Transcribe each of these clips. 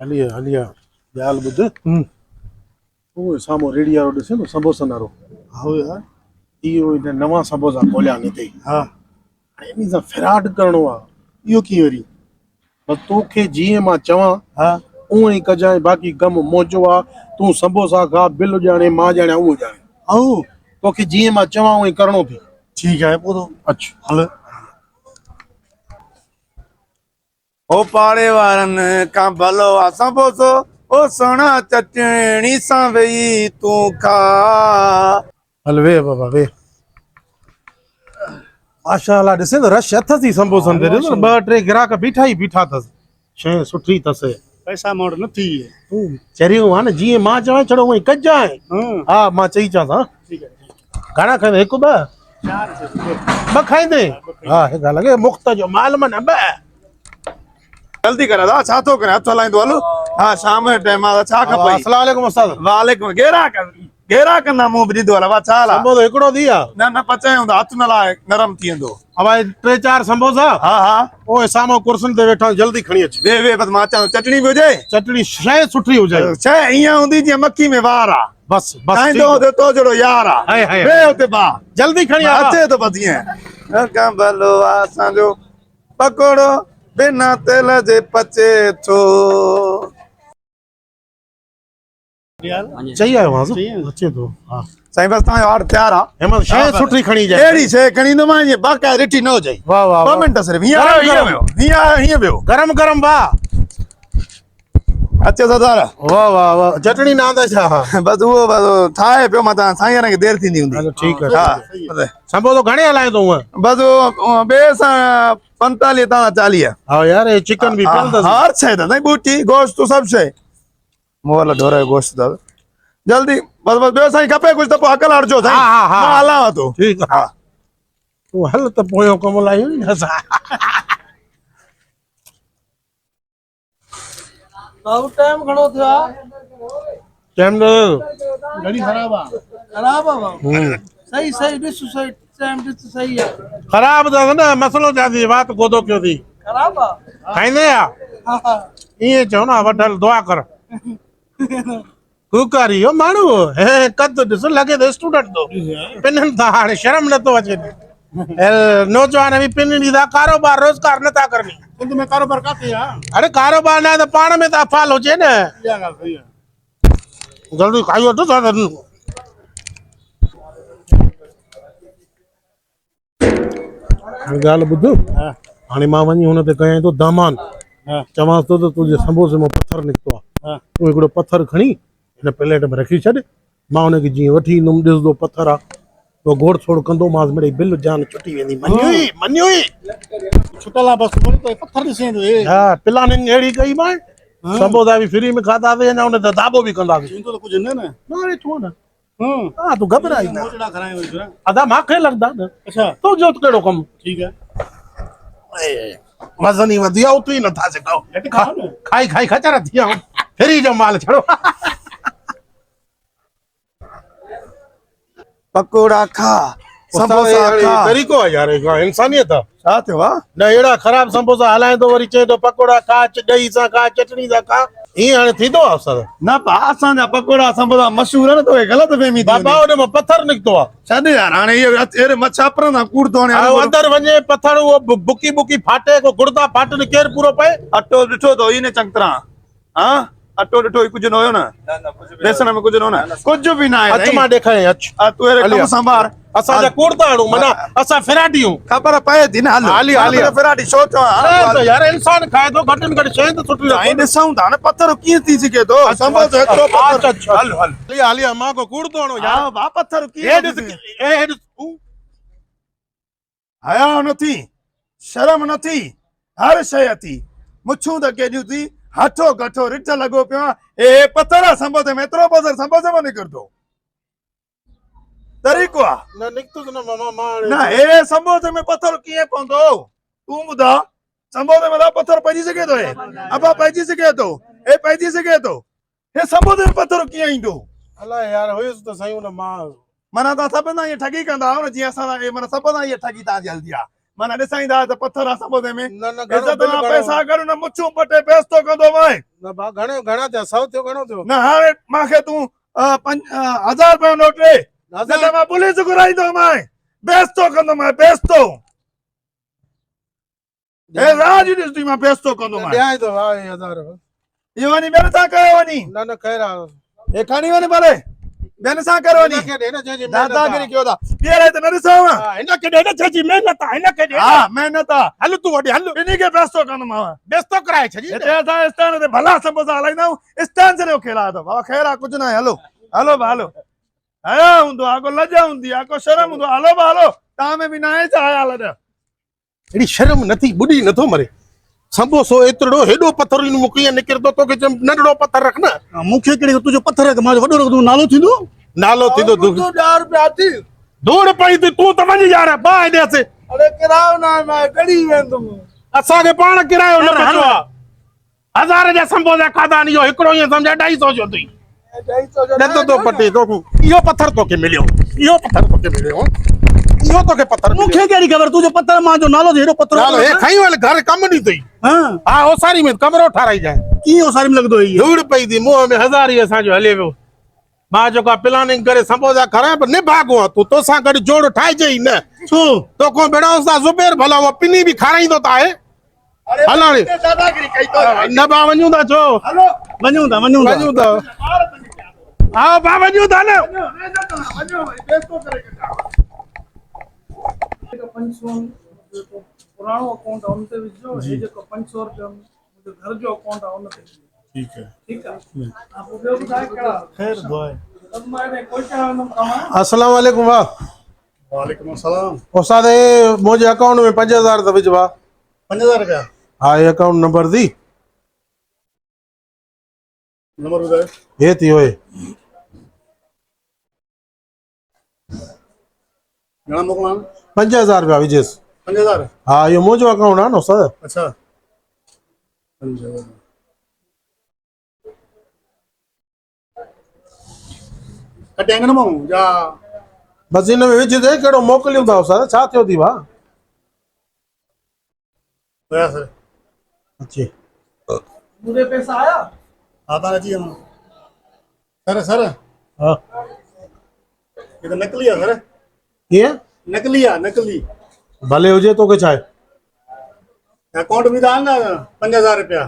हलिया हलिया ॻाल्हि ॿुध उहो साम्हूं रेड़ी वारो ॾिसे न समोसन वारो हाँ यार इहो हिन नवां समोसा खोलिया न अथई हाँ हाणे इन सां फिराड करिणो आहे इहो कीअं वरी बसि तोखे जीअं मां चवां हाँ उअं ई कजांइ बाक़ी कमु मौजो आहे तूं समोसा खा बिल ॼाणे मां ॼाणियां उहो ॼाणे आओ तोखे जीअं मां चवां उअं ई करिणो अथई ठीक है वो तो अच्छा हल ओ पाड़े वारनि खां भलो आ संबोसो ओ सोना चटणी सां वेही तूं खा हल वे बाबा वे माशाअल्लाह ॾिसे त रश अथसि समोसनि ते ॾिस न ॿ टे ग्राहक बीठा ई बीठा अथसि शइ सुठी अथसि पैसा मोड़ न थी है तूं चरियो आहे न जीअं मां चवां छड़ो उअं ई कजांइ हाँ हा मां चई चां हा ठीक है घणा खाईंदे हिकु ॿ चार से ॿ खाईंदे हा हिकु लॻे मुख़्त जो माल मन ॿ जल्दी कर दा छा थो करे हथ हलाईंदो हलो हा शाम जो टाइम आहे छा खपई अस्सलाम वालेकुम उस्ताद वालेकुम गेरा कंदा मुंहुं बि ॾींदो हल वा छा ला संबोधो हिकिड़ो दी आहे न न पचायूं त हथ न लाए नरम थी वेंदो अब भाई टे चार संबोसा हा हा ओए साम्हूं कुर्सियुनि ते वेठा आहियूं, जल्दी खणी अच वे बस मां चवां चटणी बि हुजे चटणी शइ सुठी हुजे छह ईअं हूंदी जीअं मक्खी में वार आहे बस बस खाईंदो ठीकु हुते तो जहिड़ो यार हाय, आहे हाय, वे हाय। हुते बा जल्दी खणी आ अचे थो बस ईअं भलो आहे असांजो पकोड़ो बिना तेल जे पचे थो यार चई आयो मां सही आहे। अचे थो हा साईं बस तव्हांजो ऑर्डर तयार आहे हेमंत शइ सुठी खणी जाए अहिड़ी शइ खणी ईंदोमांइ जीअं बाक़ाइदा ॾिठी न हुजे वाह वाह ॿ वाह। मिंट सिर्फ़ु हीअं गरम, हीअं गरम। वियो हीअं वियो गरम गरम वाह अचे सरदार वाह वाह वाह चटणी ना आंदा छा हा बस उहो बस ठाहे पियो मां तव्हां साईं खे देरि थींदी हूंदी हलो ठीकु हा आहे बस संबोधो घणे हलाए थो हूअं बस उहो ॿिए सां 45 तव्हां 40 हा यार हे चिकन भी पियल अथसि हर शइ अथव साईं बूटी गोश्त सभु शइ मोल ढोर जो गोश्त अथव जल्दी बस बस ॿियो साईं खपे कुझु त पोइ हकल हटजो साईं हा, हा, हा। मां हलांव थो ठीकु आहे तूं हल त पोयो कमु लायूं न असां बाबू टाइम घणो थियो आहे टाइम गाड़ी खराब आ ख़राब आहे बाबू सही सही ॾिस सही टाइम ॾिस सही आहे ख़राब अथसि न मसलो छा थी वात गोदो कयो थी ख़राब आहे खाईंदे या हा हा ईअं चओ न वठल दुआ कर कुकारी हो माण्हू हे कद ॾिस लॻे थो स्टूडेंट तो पिननि था हाणे शर्म नथो अचे नौजवान बि पिन ॾींदा कारोबार रोज़गार नथा करनि सिंध में कारोबार काथे आ अरे कारोबार न आहे त पाण में त अफ़ाल हुजे न इहा ॻाल्हि सही आहे जल्दी खाई वठो हाणे ॻाल्हि ॿुध हाँ हाणे मां वञी हुन ते कयां थो दामान हाँ चवांसि थो त तुंहिंजे समोसे मां पथर निकितो आहे हाँ तूं हिकिड़ो पथर खणी हिन प्लेट में रखी छॾ मां हुनखे जीअं वठी ईंदुमि ॾिसंदो पथर आहे पोइ घोड़ छोड़ कंदोमांसि मिड़ई बिल जान छुटी वेंदी मञी छुटला बस बोले तो पत्थर ॾिसे तो ए हा प्लानिंग अहिड़ी कई मां समोसा बि फ्री में खाधासीं अञा हुन ते दाबो बि कंदासीं चिंतो तो कुछ न न अरे छो न हां हा तूं घबराई न मोचड़ा खराए वरी जरा अदा मूंखे लॻंदा न अच्छा तुंहिंजो कहिड़ो कमु ठीक है वज़न ई वधी आहे उतरी नथा सघूं घटि खाओ न खाई खाई खचर थी विया फ्री जो माल छड़ो पकोड़ा खा समोसा खा तरीक़ो आहे यार इंसानियत आहे छा थियो आहे न अहिड़ा ख़राब समोसा हलाईंदो वरी चए थो पकोड़ा खा ॾही सां खा चटणी सां खा ईअं हाणे थींदो आहे अवसर न पा असांजा पकोड़ा समोसा मशहूर आहे न तोखे ग़लति फहमी थी बाबा वञे। हुन मां पथर निकितो आहे छॾ यार हाणे इहे अहिड़े मच्छा परंदा कूड़ थो हाणे अंदरि वञे पथर उहो बुकी बुकी फाटे को गुर्दा फाटनि केरु पूरो पए अटो ॾिठो तो ई न चङी तरह हा अटो ॾिठो ई कुझु न हुयो न बेसण में कुझु न हो न कुझु बि न आहे अच मां ॾेखारे अच तूं अहिड़े कम संभार असां जा कूड़ था हणूं माना असां फिराटियूं ख़बर पए थी न हाली, हाली। फिराटी छो चवां यार इंसान खाए थो घटि में घटि शइ त सुठी साईं ॾिसूं था न पत्थर कीअं थी सघे थो समोसो हेतिरो पत्थर हल हल हाली मां को कूड़ थो हणो हा यार भाउ पत्थर हे कीअं ॾिस थी सघे? हे ॾिस हया नथी शर्म नथी हर शइ अथी मुछूं त केॾियूं थी हथो गठो रिठ लॻो पियो आहे ए पत्थर आहे समोसे में एतिरो पत्थर समोसे में निकिरंदो तरीक़ो आहे न निकितुसि न मां न हे समोसे में पत्थर कीअं पवंदो तूं ॿुधा समोसे में पत्थर पइजी सघे थो हे अबा पइजी सघे थो हे पइजी सघे थो हे समोसे में पत्थर कीअं ईंदो अलाए यार हुयुसि त सही हुन मां माना तव्हां सभु ईअं ठगी कंदा आहियो न जीअं असां माना सभु ईअं ठगी तव्हांजी हलंदी आहे माना ॾिसाईंदा त पत्थर आहे संबोधे में न न घणो इज़त बिल ना घणो? पैसा करो न मुछूं पटे बेस्तो कंदो मैं न भा घणा थियो 100 थियो घणो थियो न हाणे मूंखे तूं 1000 रुपया नोट ॾे न त मां पुलिस घुराईंदो मैं बेस्तो कंदो मैं बेस्तो ए राज ॾिसदी मां बेस्तो कंदो मैं ॾियां थो हा 1000 इहो वञी ॿियनि सां कयो वञी न न खैर आहे हे खणी वञ भले ॿियनि सां करो वञी हिनखे ॾे न चइजे दादागिरी कयो था ॿीहर त न ॾिसां हिनखे ॾे न चइजे महिनत आहे हिनखे ॾे हा महिनत आहे हल तूं वॾे हल इन्ही खे बेस्तो कंदोमांव बेस्तो कराए छॾी हिते असां स्टैंड ते भला समोसा हलाईंदा आहियूं स्टैंड जो खेला अथव बाबा ख़ैर आहे कुझु न आहे हलो हलो भा हलो हया हूंदो आहे को लॼ हूंदी आहे को शर्म हूंदो आहे हलो भा हलो तव्हां में बि न आहे छा हया लॼ एड़ी शर्म नथी बुढ़ी नथो मरे संबोसो एतिरो हेॾो पत्थर मुकीअ निकिरंदो तोखे नंढड़ो पत्थर रख न मूंखे कहिड़ी तुंहिंजो पत्थर आहे मां वॾो रखंदो नालो थींदो नालो थींदो तूं 1000 रुपया थी धूड़ पई तूं त वञ यार बा हेॾे अरे किरायो ना मैं कड़ी वेंदुमि असांखे पाण किरायो न बचो आहे 1000 जा संबोसा खाधा इहो हिकिड़ो ईअं सम्झ 250 जो अथई 250 जो ॾंद तो पटे तो इहो पत्थर तोखे मिलियो इहो पत्थर तोखे मिलियो इहो तोखे पत्थर मूंखे कहिड़ी ख़बर तुंहिंजो पत्थर मां जो नालो हेॾो पत्थर नालो हे खई वञ घर कम नी अथई हाँ हा ओसारी में कमरो ठाराई जाए कीअं ओसारी में लॻंदो इहो धूड़ पई थी मुंहं में 1000 ई असांजो हले पियो मां जेको प्लानिंग करे संबोसा खारायां पर निभागो आहे तूं तोसां गॾु जोड़ ठाहिजे ई न छो तोखां बेड़ा उस्ताद ज़ुबैर भला उहो पिनी बि खाराईंदो त आहे हल हाणे दादागिरी कई अथव न बा वञूं था छो हलो वञूं था वञूं था हा बा वञूं था न वञो बेस्तो करे जेको 500 जेको पुराणो अकाउंट आहे उन ते विझो हे जेको 500 रुपया मुंहिंजो घर जो अकाउंट आहे उन ते ठीक है ठीकु आहे हा पोइ ॿियो ॿुधाए कहिड़ा खैर दुआ है अब मां हिन कोई कहिड़ा वेंदुमि तव्हां अस्सलाम वालेकुम वाह वालेकुम अस्सलाम उस्ताद मुंहिंजे अकाउंट में 5000 त विझ वाह 5000 रुपया हा ये अकाउंट नंबर दी नंबर ॿुधायो ये थी होए घणा मोकिलां 5000 रुपया विझेस 5000 हा इहो मुंहिंजो अकाउंट आहे न उस्ताद अच्छा 5000 कटेंगे न मां या बस हिन में विझ दे कहिड़ो मोकिलियूं था उस्ताद छा थियो थी वाह दया सर अच्छे मुझे पैसा आया आता अची वञो सर हा ये तो नकली है सर कीअं नकली है नकली भले हुजे तोखे छा आहे अकाउंट में था ना 5000 रुपया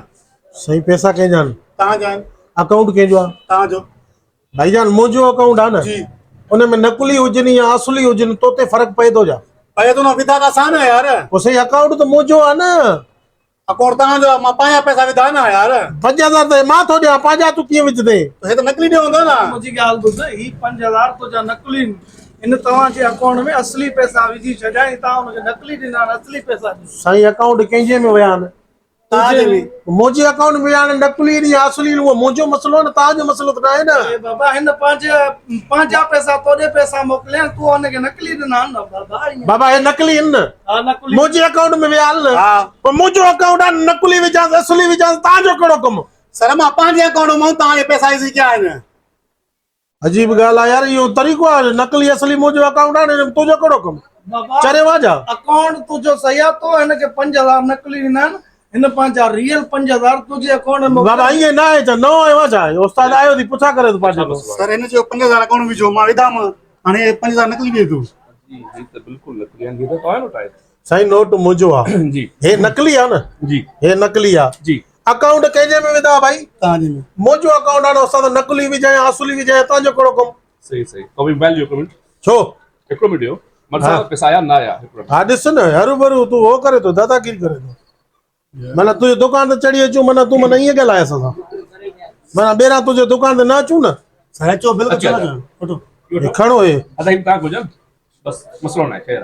सही पैसा कंहिंजा आहिनि तव्हां जा आहिनि अकाउंट कंहिंजो आहे तव्हांजो भाईजान मुंहिंजो अकाउंट आहे न जी उन में नकली हुजनि या असली हुजनि तो ते फ़र्क़ु पए थो जा पए तो ना विधा त आसान है यार पोइ सही अकाउंट त मुंहिंजो आहे न अकाउंट तव्हांजो आहे मां पंहिंजा पैसा विधा ना यार 5000 त मां थो ॾियां पंहिंजा तूं कीअं विझंदे हे तो नकली ॾियो हूंदो ना मुंहिंजी ॻाल्हि ॿुध ही 5000 तो जा नकली इन तव्हांजे अकाउंट में असली पैसा विझी छॾिया तव्हां हुनखे नकली ॾिना असली पैसा ॾिना साईं अकाउंट कंहिंजे में विया आहिनि तव्हांजे बि मुंहिंजे अकाउंट में विया आहिनि नकली ॾिनी असली उहो मुंहिंजो मसलो आहे न तव्हांजो मसलो त न आहे न अरे बाबा हिन पंहिंजा पैसा तोॾे पैसा मोकिलिया तूं हुनखे नकली ॾिना न बाबा ईअं। बाबा हे नकली आहिनि न हा नकली मुंहिंजे अकाउंट में विया आहिनि न हा पोइ मुंहिंजो अकाउंट आहे नकली विझांसि असली विझांसि तव्हांजो कहिड़ो कमु सर मां पंहिंजे अकाउंट मां तव्हांजे पैसा विझी कया आहिनि अजीब ॻाल्हि आहे यार इहो तरीक़ो आहे नकली असली मुंहिंजो अकाउंट आहे न तुंहिंजो कहिड़ो कमु बाबा चरे वाजा अकाउंट तुंहिंजो सही आहे तो हिनखे 5000 नकली ॾिना आहिनि हिन पंहिंजा रियल 5000 तुंहिंजे अकाउंट में बाबा ईअं न आहे छा नओं आयो आहे छा उस्ताद आयो थी पुछा करे थो पंहिंजे खां। सर हिन जो 5000 अकाउंट विझो मां विधाम हाणे 5000 नकली ॾिए तूं जी जी तो बिल्कुल नकली है ये तो है ना टाइप साईं नोट मुंहिंजो आहे जी हे नकली आहे न जी हे नकली आहे जी अकाउंट कंहिंजे में विधा भाई तव्हांजे में मुंहिंजो अकाउंट आहे न उस्ताद नकली विझां असली विझां तव्हांजो कहिड़ो कमु सही सही कभी वैल्यू कमेंट छो एक वीडियो मतलब हाँ। पैसा आया ना आया हा ॾिस न हरू भरू तूं हो करे थो दादागिरी करे थो माना तुंहिंजे दुकान ते चढ़ी अचूं माना तूं माना ईअं ॻाल्हाए असां सां माना ॿेरा तुंहिंजे दुकान ते न अचूं न सर अचो बिल्कुल अच्छा, चला अच्छा। जा फटो हे खणो हे अदा इम्तिहान को जन बस मसलो ना है खैर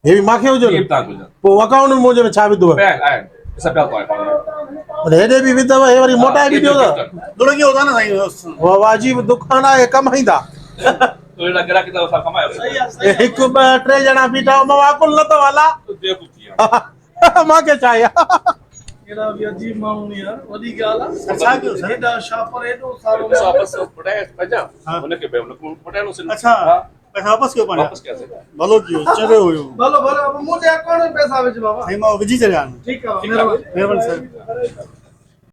हे बि मूंखे हुजे ये न इम्तिहान को जन पोइ अकाउंट में मुंहिंजे में छा विधो आहे बैंक आए ऐसा क्या तो है पर हेॾे बि विधव हे वरी मोटाए बि ॾियो त दुड़ की होता ना साईं वाह वाजिब दुकान आहे कमाईंदा तो ये लग रहा कि तो कमाया सही आहे हे हिकु ॿ टे ॼणा बीठा मां वाकुल न थो हला तो बेवकूफी मूंखे छा आहे केड़ा भी अजीब माण्हू नी यार वॾी ॻाल्हि आहे छा कयो सर हेॾा शापर हेॾो सारो है वापस पढ़ाए पजा उनके बे उनको पढ़ाए नो अच्छा पैसा वापस कयो पाण वापस कैसे भलो कयो चरियो हुयो भलो भलो अब मुझे अकाउंट में पैसा विझ बाबा साईं मां विझी छॾिया ठीक है ठीक है। महिरबानी साईं